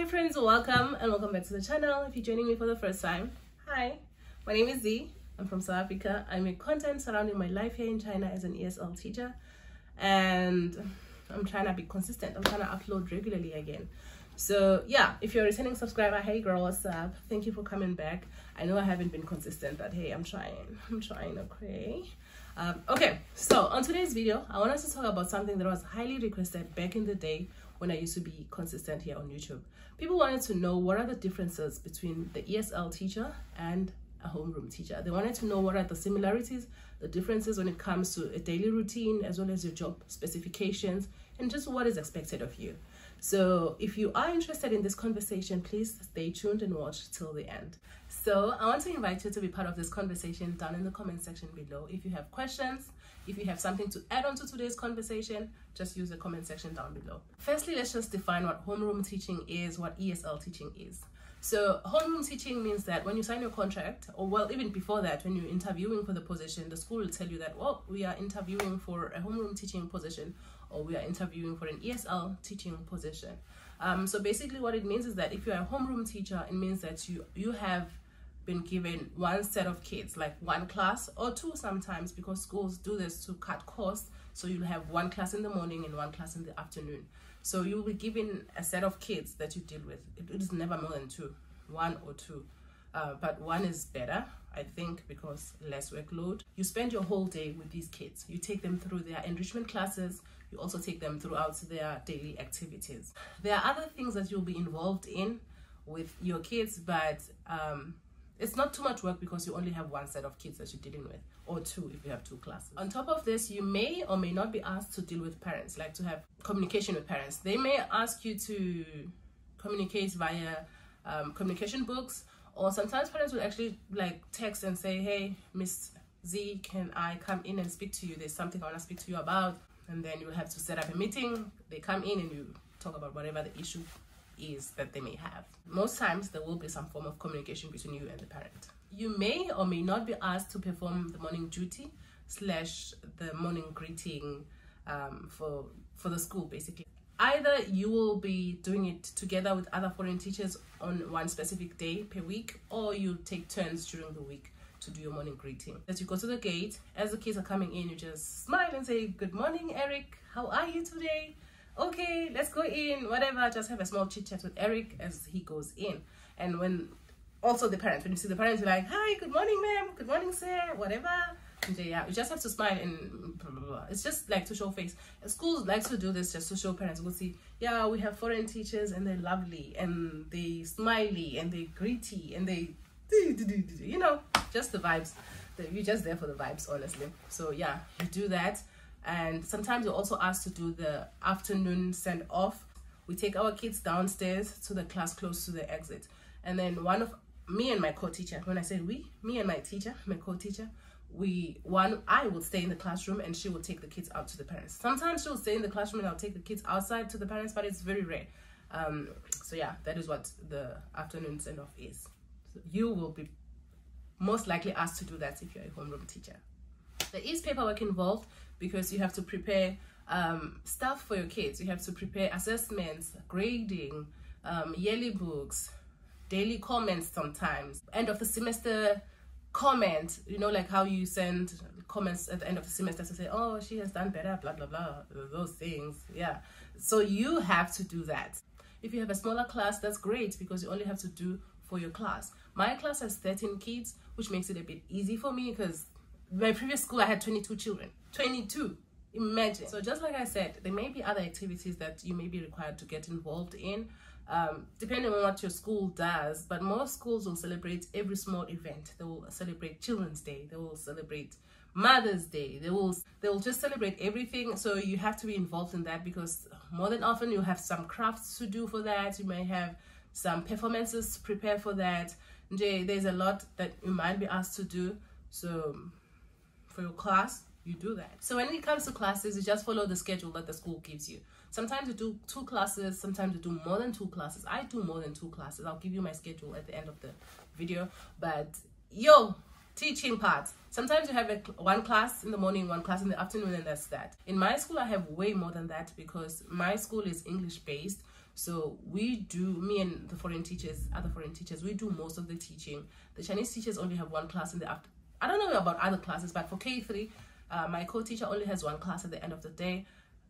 Hi friends, welcome and welcome back to the channel. If you're joining me for the first time, hi, my name is Z. I'm from South Africa. I make content surrounding my life here in China as an ESL teacher, and I'm trying to be consistent. I'm trying to upload regularly again. So yeah, if you're a returning subscriber, hey girl, what's up? Thank you for coming back. I know I haven't been consistent, but hey, I'm trying, okay? Okay, so on today's video, I want us to talk about something that was highly requested back in the day when I used to be consistent here on YouTube. People wanted to know what are the differences between the ESL teacher and a homeroom teacher. They wanted to know what are the similarities, the differences when it comes to a daily routine, as well as your job specifications, and just what is expected of you. So if you are interested in this conversation, please stay tuned and watch till the end. So I want to invite you to be part of this conversation down in the comment section below. If you have questions, if you have something to add on to today's conversation, just use the comment section down below. Firstly, let's just define what homeroom teaching is, what ESL teaching is. So homeroom teaching means that when you sign your contract, or well, even before that, when you're interviewing for the position, the school will tell you that, well, we are interviewing for a homeroom teaching position, or we are interviewing for an ESL teaching position. So basically what it means is that if you're a homeroom teacher, it means that you have been given one set of kids, like one class or two sometimes, because schools do this to cut costs. So you'll have one class in the morning and one class in the afternoon. So you'll be given a set of kids that you deal with. It is never more than two, one or two. But one is better, I think, because less workload. You spend your whole day with these kids. You take them through their enrichment classes. You also take them throughout their daily activities. There are other things that you'll be involved in with your kids, but it's not too much work because you only have one set of kids that you're dealing with, or two if you have two classes. On top of this, you may or may not be asked to deal with parents, like to have communication with parents. They may ask you to communicate via communication books, or sometimes parents will actually like text and say, hey, Miss Z, can I come in and speak to you? There's something I want to speak to you about. And then you have to set up a meeting. They come in and you talk about whatever the issue is that they may have. Most times there will be some form of communication between you and the parent. You may or may not be asked to perform the morning duty / the morning greeting for the school, basically. Either you will be doing it together with other foreign teachers on one specific day per week, or you take turns during the week to do your morning greeting. As you go to the gate, as the kids are coming in, you just smile and say, good morning, Eric, how are you today? Okay, let's go in, whatever. Just have a small chit chat with Eric as he goes in. And when also the parents, when you see the parents, you're like, hi, good morning, ma'am, good morning, sir, whatever. And yeah, you just have to smile and blah, blah, blah. It's just like to show face. Schools like to do this just to show parents. We'll see, yeah, we have foreign teachers and they're lovely and they smiley and they greety and they you know, just the vibes. You're just there for the vibes, honestly. So yeah, you do that. And sometimes you're also asked to do the afternoon send off. We take our kids downstairs to the class close to the exit, and then me and my co-teacher, when I say we, me and my co-teacher, I will stay in the classroom and she will take the kids out to the parents. Sometimes she'll stay in the classroom and I'll take the kids outside to the parents, but it's very rare. So yeah, that is what the afternoon send off is. So you will be most likely asked to do that if you're a homeroom teacher. There is paperwork involved because you have to prepare stuff for your kids. You have to prepare assessments, grading, yearly books, daily comments sometimes, end of the semester comment, you know, like how you send comments at the end of the semester to say, oh, she has done better, blah, blah, blah, those things. Yeah. So you have to do that. If you have a smaller class, that's great because you only have to do for your class. My class has 13 kids, which makes it a bit easy for me because my previous school I had 22 children. 22, imagine. So just like I said, there may be other activities that you may be required to get involved in, depending on what your school does. But most schools will celebrate every small event. They will celebrate Children's Day, they will celebrate Mother's Day, they will just celebrate everything. So you have to be involved in that because more than often you have some crafts to do for that. You may have some performances to prepare for that. There's a lot that you might be asked to do. So for your class, you do that. So when it comes to classes, you just follow the schedule that the school gives you. Sometimes you do 2 classes, sometimes you do more than 2 classes. I do more than 2 classes. I'll give you my schedule at the end of the video. But teaching part, sometimes you have one class in the morning, one class in the afternoon, and that's that. In my school, I have way more than that because my school is English based. So me and the other foreign teachers, we do most of the teaching. The Chinese teachers only have one class in the after. I don't know about other classes, but for K3, my co-teacher only has one class at the end of the day,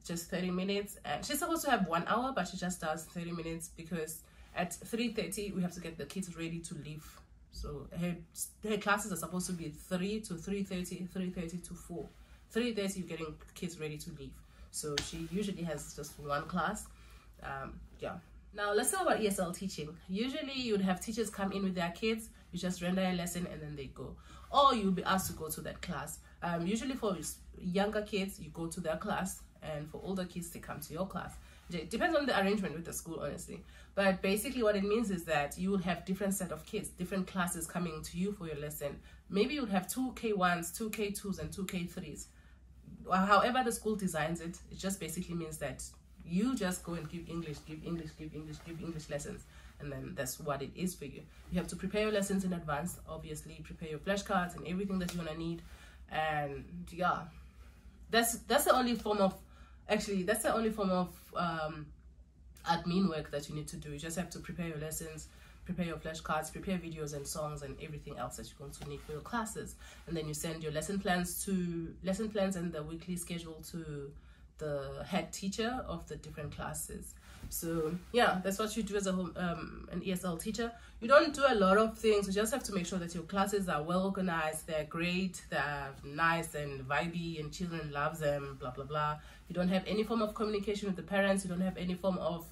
just 30 minutes. And she's supposed to have 1 hour, but she just does 30 minutes because at 3:30 we have to get the kids ready to leave. So her classes are supposed to be 3 to 3:30, 3:30 to 4. 3:30 you're getting kids ready to leave. So she usually has just one class. Yeah. Now let's talk about ESL teaching. Usually you'd have teachers come in with their kids, you just render a lesson and then they go. Or you'll be asked to go to that class. Usually for younger kids, you go to their class, and for older kids, they come to your class. It depends on the arrangement with the school, honestly. But basically what it means is that you will have different set of kids, different classes coming to you for your lesson. Maybe you'll have 2 K1s, 2 K2s, and 2 K3s. However the school designs it, it just basically means that you just go and give English lessons, and then that's what it is for you. You have to prepare your lessons in advance, obviously, prepare your flashcards and everything that you're gonna need. And yeah, that's the only form of admin work that you need to do. You just have to prepare your lessons, prepare your flashcards, prepare videos and songs and everything else that you're going to need for your classes. And then you send your lesson plans and the weekly schedule to the head teacher of the different classes. So yeah, that's what you do as an ESL teacher. You don't do a lot of things. You just have to make sure that your classes are well organized, they're great, they're nice and vibey, and children love them, blah blah blah. You don't have any form of communication with the parents. You don't have any form of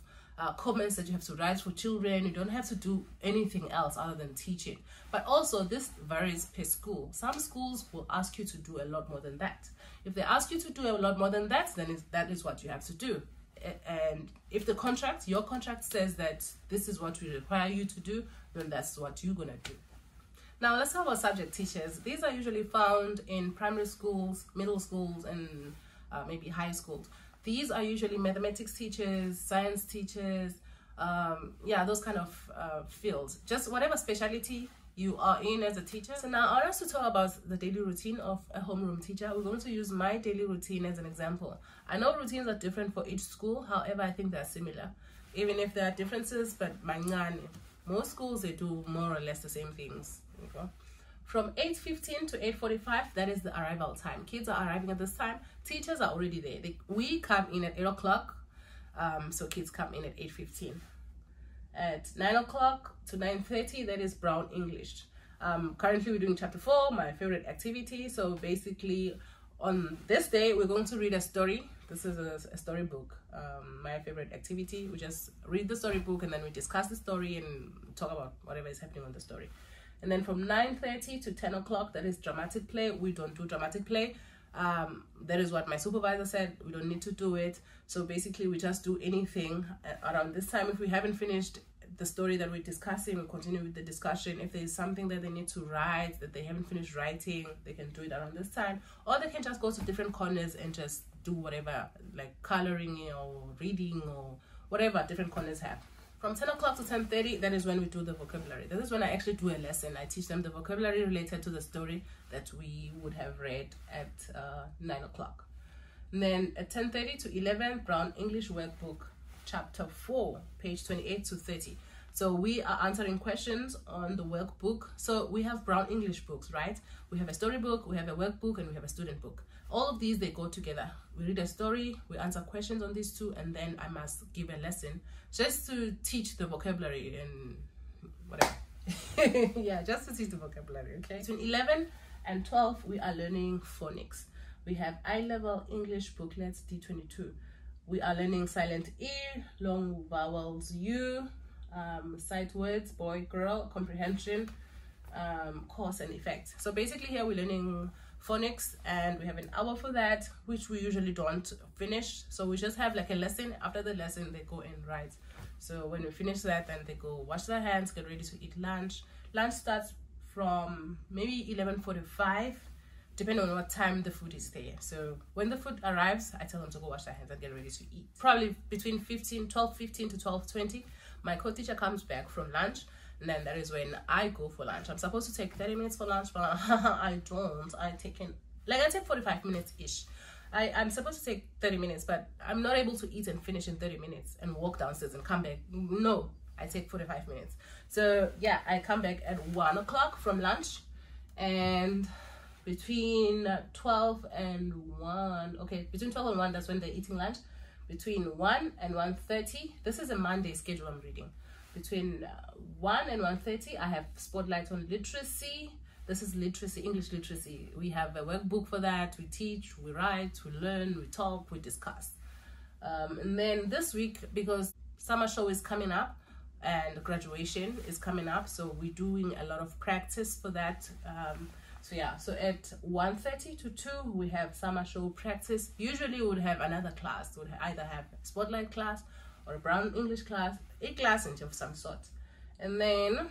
comments that you have to write for children. You don't have to do anything else other than teaching. But also this varies per school. Some schools will ask you to do a lot more than that. If they ask you to do a lot more than that, then that is what you have to do. And if your contract says that this is what we require you to do, then that's what you're gonna do. Now let's talk about subject teachers. These are usually found in primary schools, middle schools, and maybe high schools. These are usually mathematics teachers, science teachers, yeah, those kind of fields. Just whatever specialty you are in as a teacher. So now I want us to talk about the daily routine of a homeroom teacher. We're going to use my daily routine as an example. I know routines are different for each school, however I think they're similar, even if there are differences. But most schools, they do more or less the same things. Okay? From 8:15 to 8:45, that is the arrival time. Kids are arriving at this time. Teachers are already there. We come in at 8 o'clock, so kids come in at 8:15. At 9 o'clock to 9:30, that is Brown English. Currently we're doing chapter 4, my favorite activity. So basically on this day we're going to read a story. This is a storybook, my favorite activity. We just read the storybook and then we discuss the story and talk about whatever is happening on the story. And then from 9:30 to 10 o'clock, that is dramatic play. We don't do dramatic play. That is what my supervisor said. We don't need to do it. So basically we just do anything around this time. If we haven't finished the story that we're discussing, we'll continue with the discussion. If there's something that they need to write that they haven't finished writing, they can do it around this time, or they can just go to different corners and just do whatever, like coloring or reading or whatever different corners have. From 10 o'clock to 10:30, that is when we do the vocabulary. This is when I actually do a lesson. I teach them the vocabulary related to the story that we would have read at 9 o'clock. And then at 10:30 to 11, Brown English Workbook, Chapter 4, page 28 to 30. So we are answering questions on the workbook. So we have Brown English books, right? We have a storybook, we have a workbook, and we have a student book. All of these, they go together. We read a story, we answer questions on these two, and then I must give a lesson just to teach the vocabulary and whatever. Yeah, just to teach the vocabulary, okay? Between 11 and 12, we are learning phonics. We have I-level English booklets, D22. We are learning silent E, long vowels U, sight words, boy, girl, comprehension, cause and effect. So basically here we're learning phonics, and we have an hour for that, which we usually don't finish. So we just have like a lesson. After the lesson, they go and write. So when we finish that, then they go wash their hands, get ready to eat lunch. Lunch starts from maybe 11:45, depending on what time the food is there. So when the food arrives, I tell them to go wash their hands and get ready to eat. Probably between 12:15 to 12:20, my co-teacher comes back from lunch, and then that is when I go for lunch. I'm supposed to take 30 minutes for lunch, but I don't. I take 45 minutes ish. I'm supposed to take 30 minutes, but I'm not able to eat and finish in 30 minutes and walk downstairs and come back. No, I take 45 minutes. So yeah, I come back at 1 o'clock from lunch, and between 12 and 1, okay, between 12 and 1, that's when they're eating lunch. Between 1 and 1:30, this is a Monday schedule I'm reading. Between 1 and 1:30, I have spotlight on literacy. This is literacy, English literacy. We have a workbook for that. We teach, we write, we learn, we talk, we discuss. And then this week, because summer show is coming up and graduation is coming up, so we're doing a lot of practice for that. So yeah, so at 1:30 to 2, we have summer show practice. Usually we would have another class. We would either have a spotlight class or a brown English class, a class of some sort. And then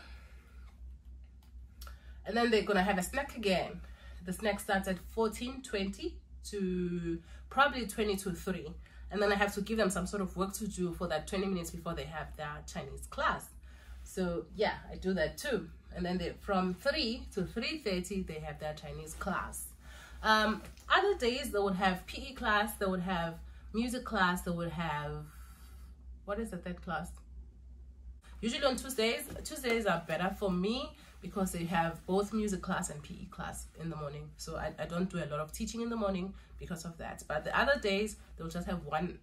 they're gonna have a snack again. The snack starts at 14:20 to probably 20 to 3. And then I have to give them some sort of work to do for that 20 minutes before they have their Chinese class. So yeah, I do that too. And then from 3 to 3:30, they have their Chinese class. Other days, they would have PE class, they would have music class, they would have, what is the third class? Usually on Tuesdays are better for me because they have both music class and PE class in the morning. So I don't do a lot of teaching in the morning because of that. But the other days, they'll just have one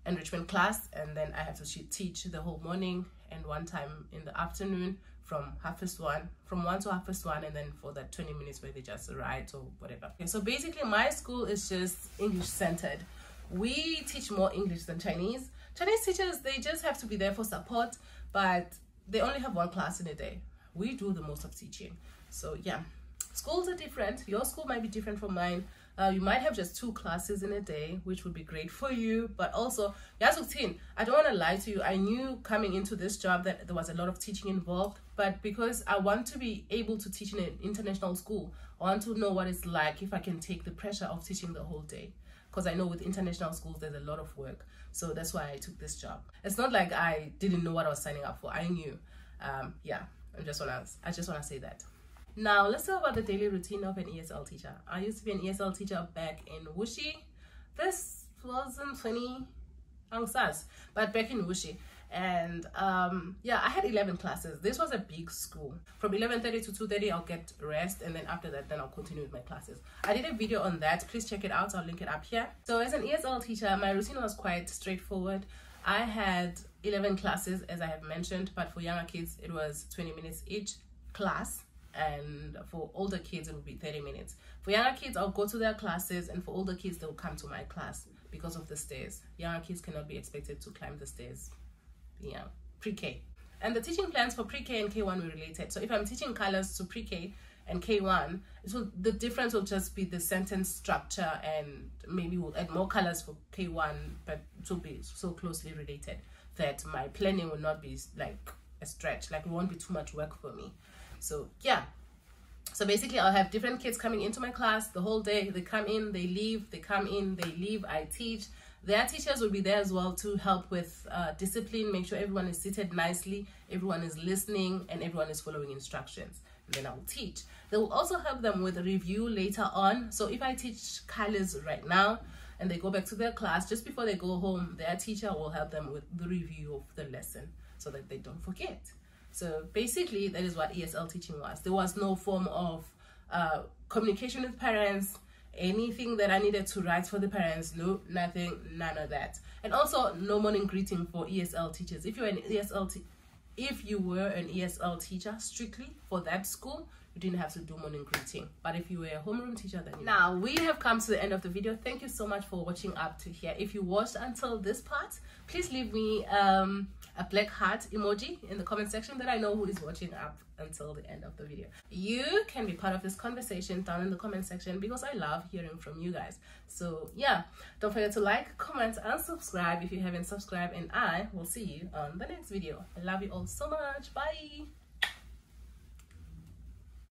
enrichment class, and then I have to teach the whole morning and one time in the afternoon from 1 to 1:30, and then for that 20 minutes where they just write or whatever. Okay, so basically my school is just English centered. We teach more English than Chinese. Chinese teachers, they just have to be there for support, but they only have one class in a day. We do the most of teaching. So yeah, schools are different. Your school might be different from mine. You might have just 2 classes in a day, which would be great for you. But also, I don't want to lie to you. I knew coming into this job that there was a lot of teaching involved. But because I want to be able to teach in an international school, I want to know what it's like if I can take the pressure of teaching the whole day. Because I know with international schools, there's a lot of work. So that's why I took this job. It's not like I didn't know what I was signing up for. I knew. Yeah, I just want to say that. Now, let's talk about the daily routine of an ESL teacher. I used to be an ESL teacher back in Wuxi. This wasn't 20 angsas, but back in Wuxi. And yeah, I had 11 classes. This was a big school. From 11:30 to 2:30, I'll get rest, and then after that, then I'll continue with my classes. I did a video on that. Please check it out. I'll link it up here. So as an ESL teacher, my routine was quite straightforward. I had 11 classes, as I have mentioned, but for younger kids, it was 20 minutes each class. And for older kids, it would be 30 minutes. For younger kids, I'll go to their classes, and for older kids, they'll come to my class because of the stairs. Younger kids cannot be expected to climb the stairs. Yeah, pre-K. And the teaching plans for pre-K and K1 were related. So if I'm teaching colors to pre-K and K1, the difference will just be the sentence structure, and maybe we'll add more colors for K1, but it will be so closely related that my planning will not be like a stretch. Like, it won't be too much work for me. So yeah, so basically I'll have different kids coming into my class the whole day. They come in, they leave, they come in, they leave, I teach. Their teachers will be there as well to help with discipline, make sure everyone is seated nicely, everyone is listening, and everyone is following instructions. And then I will teach. They will also help them with a review later on. So if I teach colors right now and they go back to their class, just before they go home, their teacher will help them with the review of the lesson so that they don't forget. So basically, that is what ESL teaching was. There was no form of communication with parents, anything that I needed to write for the parents, no, nothing, none of that. And also, no morning greeting for ESL teachers. If you were an ESL teacher strictly for that school, you didn't have to do morning greeting. But if you were a homeroom teacher, then you. Now, we have come to the end of the video. Thank you so much for watching up to here. If you watched until this part, please leave me a black heart emoji in the comment section that I know who is watching up until the end of the video. You can be part of this conversation down in the comment section because I love hearing from you guys. So yeah, don't forget to like, comment, and subscribe if you haven't subscribed, and I will see you on the next video. I love you all so much. Bye.